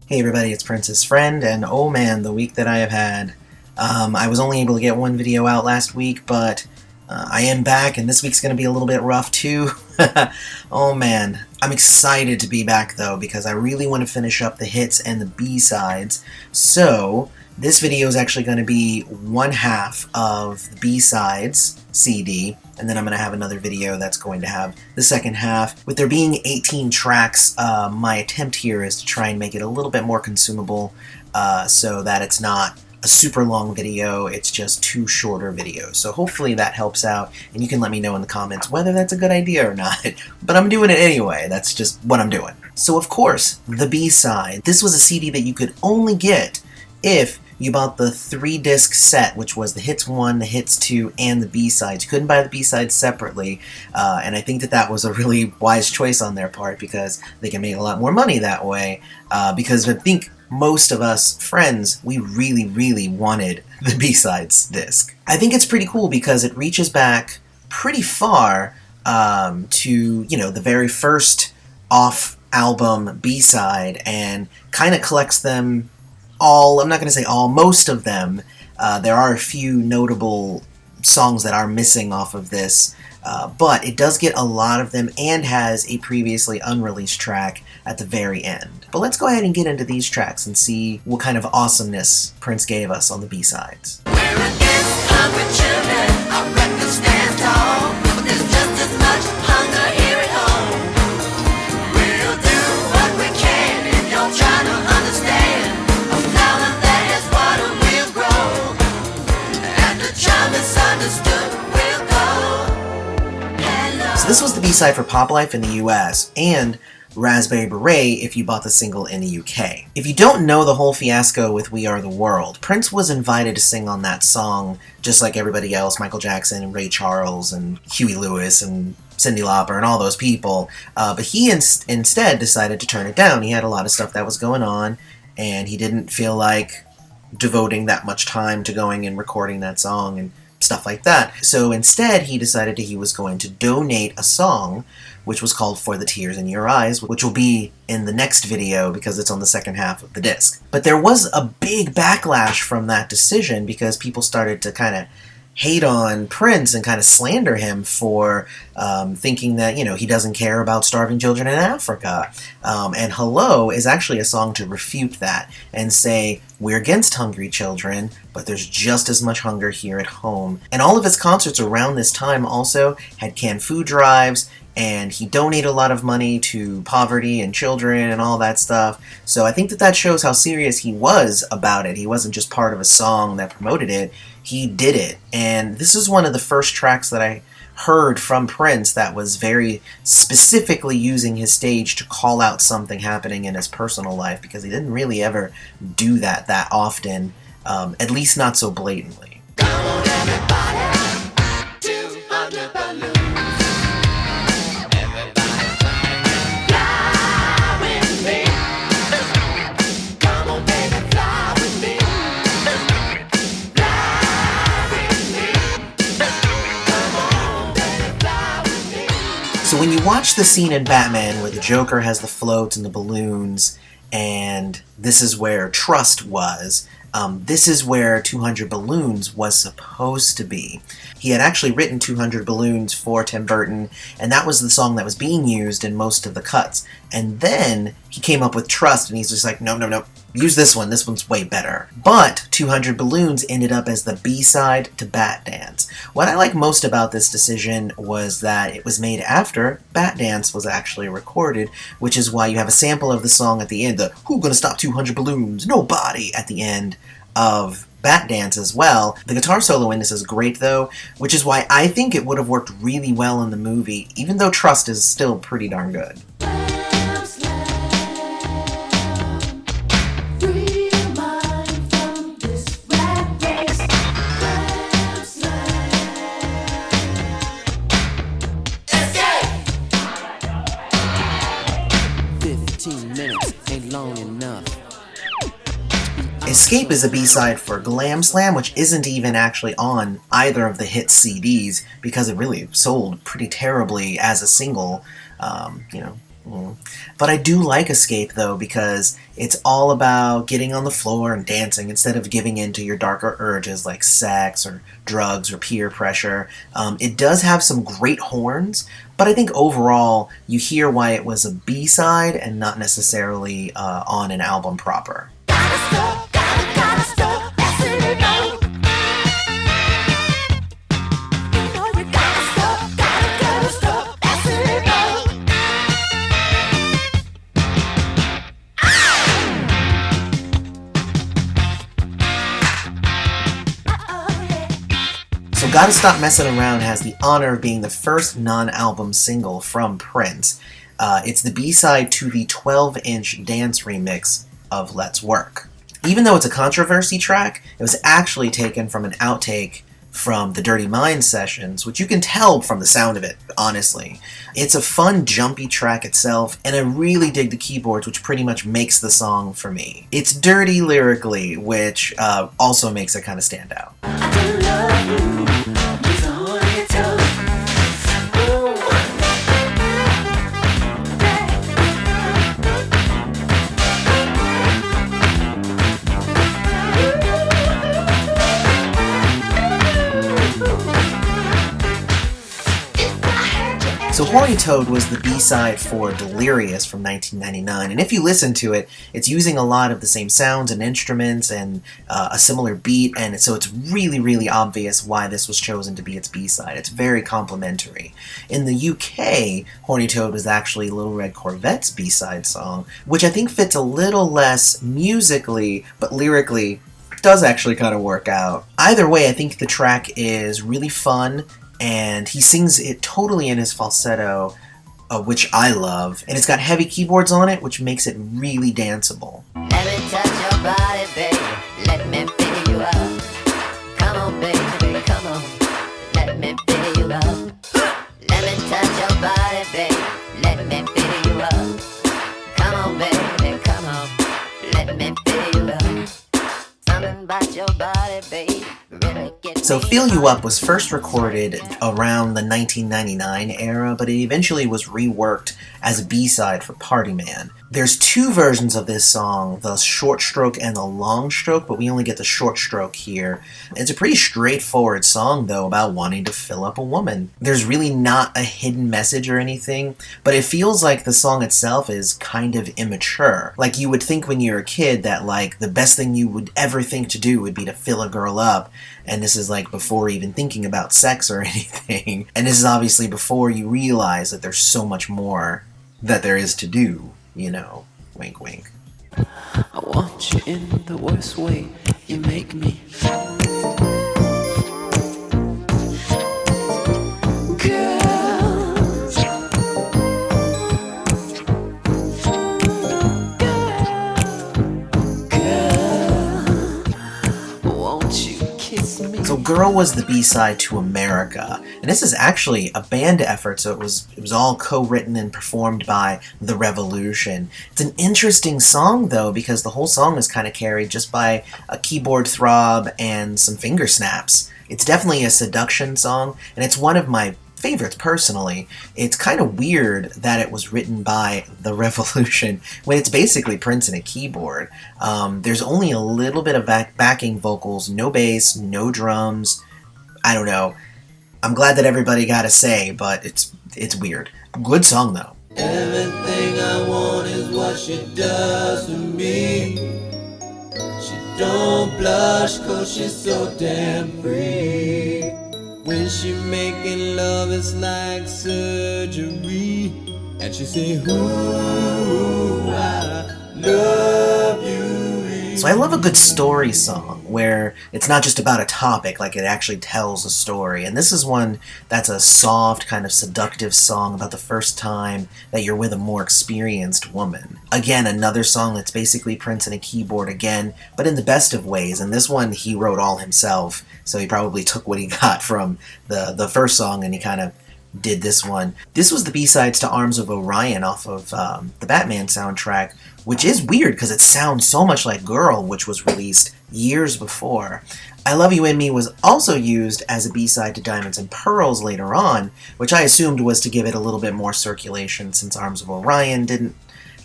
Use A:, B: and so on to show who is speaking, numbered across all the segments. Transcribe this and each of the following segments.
A: Hey everybody, it's Prince's Friend, and oh man, the week that I have had. I was only able to get one video out last week, but I am back, and this week's going to be a little bit rough too. Oh man, I'm excited to be back though, because I really want to finish up the hits and the B-sides. So, this video is actually going to be one half of the B-sides CD, and then I'm going to have another video that's going to have the second half. With there being 18 tracks, my attempt here is to try and make it a little bit more consumable so that it's not a super long video, it's just two shorter videos. So hopefully that helps out, and you can let me know in the comments whether that's a good idea or not. But I'm doing it anyway, that's just what I'm doing. So of course, the B-side. This was a CD that you could only get if you bought the 3-disc set, which was the Hits 1, the Hits 2, and the B-sides. You couldn't buy the B-sides separately, and I think that that was a really wise choice on their part, because they can make a lot more money that way, because I think most of us friends, we really wanted the B-sides disc. I think it's pretty cool because it reaches back pretty far to, you know, the very first off-album B-side, and kind of collects them all. I'm not going to say all, most of them. There are a few notable songs that are missing off of this, but it does get a lot of them and has a previously unreleased track at the very end. But let's go ahead and get into these tracks and see what kind of awesomeness Prince gave us on the B-sides. So this was the B-side for Pop Life in the US, and Raspberry Beret if you bought the single in the UK. If you don't know the whole fiasco with We Are the World, Prince was invited to sing on that song just like everybody else, Michael Jackson and Ray Charles and Huey Lewis and Cyndi Lauper and all those people, but he instead decided to turn it down. He had a lot of stuff that was going on, and he didn't feel like devoting that much time to going and recording that song and stuff like that. So instead, he decided he was going to donate a song, which was called For the Tears in Your Eyes, which will be in the next video because it's on the second half of the disc. But there was a big backlash from that decision because people started to kind of hate on Prince and kind of slander him for thinking that, you know, he doesn't care about starving children in Africa. And Hello is actually a song to refute that and say, we're against hungry children, but there's just as much hunger here at home. And all of his concerts around this time also had canned food drives, and he donated a lot of money to poverty and children and all that stuff. So I think that that shows how serious he was about it. He wasn't just part of a song that promoted it, he did it. And this is one of the first tracks that I heard from Prince that was very specifically using his stage to call out something happening in his personal life, because he didn't really ever do that often, at least not so blatantly.
B: Come on everybody, 200 balloons.
A: So when you watch the scene in Batman where the Joker has the floats and the balloons, and this is where Trust was, this is where 200 Balloons was supposed to be. He had actually written 200 Balloons for Tim Burton, and that was the song that was being used in most of the cuts. And then he came up with Trust, and he's just like, no, use this one's way better. But 200 Balloons ended up as the B-side to Bat Dance. What I like most about this decision was that it was made after Bat Dance was actually recorded, which is why you have a sample of the song at the end, the "Who Gonna Stop 200 Balloons? Nobody" at the end of Bat Dance as well. The guitar solo in this is great though, which is why I think it would have worked really well in the movie, even though Trust is still pretty darn good. Escape is a B-side for Glam Slam, which isn't even actually on either of the hit CDs because it really sold pretty terribly as a single. You know, But I do like Escape, though, because it's all about getting on the floor and dancing instead of giving in to your darker urges like sex or drugs or peer pressure. It does have some great horns, but I think overall you hear why it was a B-side and not necessarily on an album proper. So Gotta Stop Messin' Around has the honor of being the first non-album single from Prince. It's the B-side to the 12-inch dance remix of Let's Work. Even though it's a controversy track, it was actually taken from an outtake from the Dirty Mind sessions, which you can tell from the sound of it, honestly. It's a fun, jumpy track itself, and I really dig the keyboards, which pretty much makes the song for me. It's dirty lyrically, which also makes it kind of stand out.
B: I love you, he's a horny toad.
A: So Horny Toad was the B-side for Delirious from 1999, and if you listen to it, it's using a lot of the same sounds and instruments and a similar beat, and so it's really, really obvious why this was chosen to be its B-side. It's very complimentary. In the UK, Horny Toad was actually Little Red Corvette's B-side song, which I think fits a little less musically, but lyrically does actually kind of work out. Either way, I think the track is really fun, and he sings it totally in his falsetto, which I love, and it's got heavy keyboards on it, which makes it really danceable.
B: Let me touch your body, baby. Let me fill you up. Come on, baby, come on. Let me fill you up. Let me touch your body, baby. Let me fill you up. Come on, baby, come on. Let me fill you up. Something about your body, baby. Really get
A: So Feel You Up was first recorded around the 1999 era, but it eventually was reworked as a B-side for Party Man. There's two versions of this song, the short stroke and the long stroke, but we only get the short stroke here. It's a pretty straightforward song, though, about wanting to fill up a woman. There's really not a hidden message or anything, but it feels like the song itself is kind of immature. Like you would think when you're a kid that, like, the best thing you would ever think to do would be to fill a girl up, and this is like before even thinking about sex or anything. And this is obviously before you realize that there's so much more that there is to do, you know. Wink, wink.
C: I want you in the worst way. You make me.
A: So Girl was the B-side to America, and this is actually a band effort, so it was all co-written and performed by The Revolution. It's an interesting song, though, because the whole song is kind of carried just by a keyboard throb and some finger snaps. It's definitely a seduction song, and it's one of my favorites personally. It's kind of weird that it was written by The Revolution when it's basically Prince and a keyboard. There's only a little bit of backing vocals, no bass, no drums. I don't know. I'm glad that everybody got a say, but it's weird. Good song though.
D: Everything I want is what she does to me. She don't blush 'cause she's so damn free. When she making love, it's like surgery. And she say, ooh, I love you.
A: So I love a good story song where it's not just about a topic, like it actually tells a story. And this is one that's a soft, kind of seductive song about the first time that you're with a more experienced woman. Again, another song that's basically Prince and a keyboard again, but in the best of ways. And this one he wrote all himself, so he probably took what he got from the first song and he kind of did this one. This was the B-sides to Arms of Orion off of the Batman soundtrack, which is weird because it sounds so much like Girl, which was released years before. I Love You and Me was also used as a B-side to Diamonds and Pearls later on, which I assumed was to give it a little bit more circulation since Arms of Orion didn't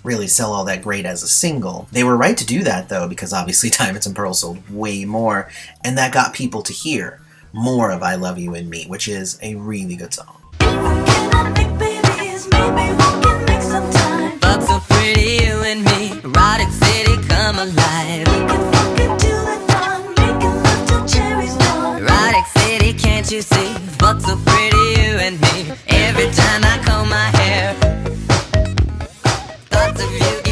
A: really sell all that great as a single. They were right to do that though, because obviously Diamonds and Pearls sold way more, and that got people to hear more of I Love You and Me, which is a really good song.
E: Fuck so pretty, you and me. Erotic City, come alive. Erotic City, can't you see? Fuck so pretty, you and me. Every time I comb my hair.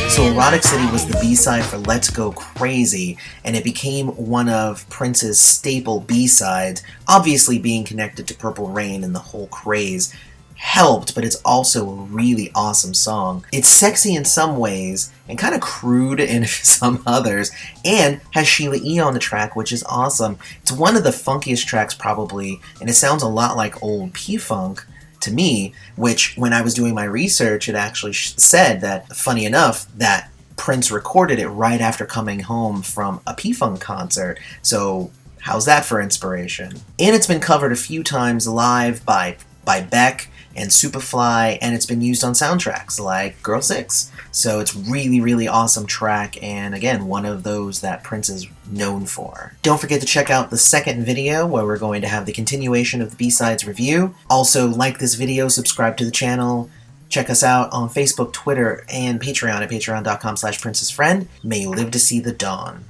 A: So Erotic City was the B-side for Let's Go Crazy, and it became one of Prince's staple B-sides. Obviously being connected to Purple Rain and the whole craze helped, but it's also a really awesome song. It's sexy in some ways, and kind of crude in some others, and has Sheila E. on the track, which is awesome. It's one of the funkiest tracks probably, and it sounds a lot like old P-Funk to me, which when I was doing my research, it actually said that, funny enough, that Prince recorded it right after coming home from a P-Funk concert. So how's that for inspiration? And it's been covered a few times live by Beck and Superfly, and it's been used on soundtracks like Girl 6. So it's really, really awesome track, and again, one of those that Prince is known for. Don't forget to check out the second video where we're going to have the continuation of the B-Sides review. Also, like this video, subscribe to the channel, check us out on Facebook, Twitter, and Patreon at patreon.com/princessfriend. May you live to see the dawn.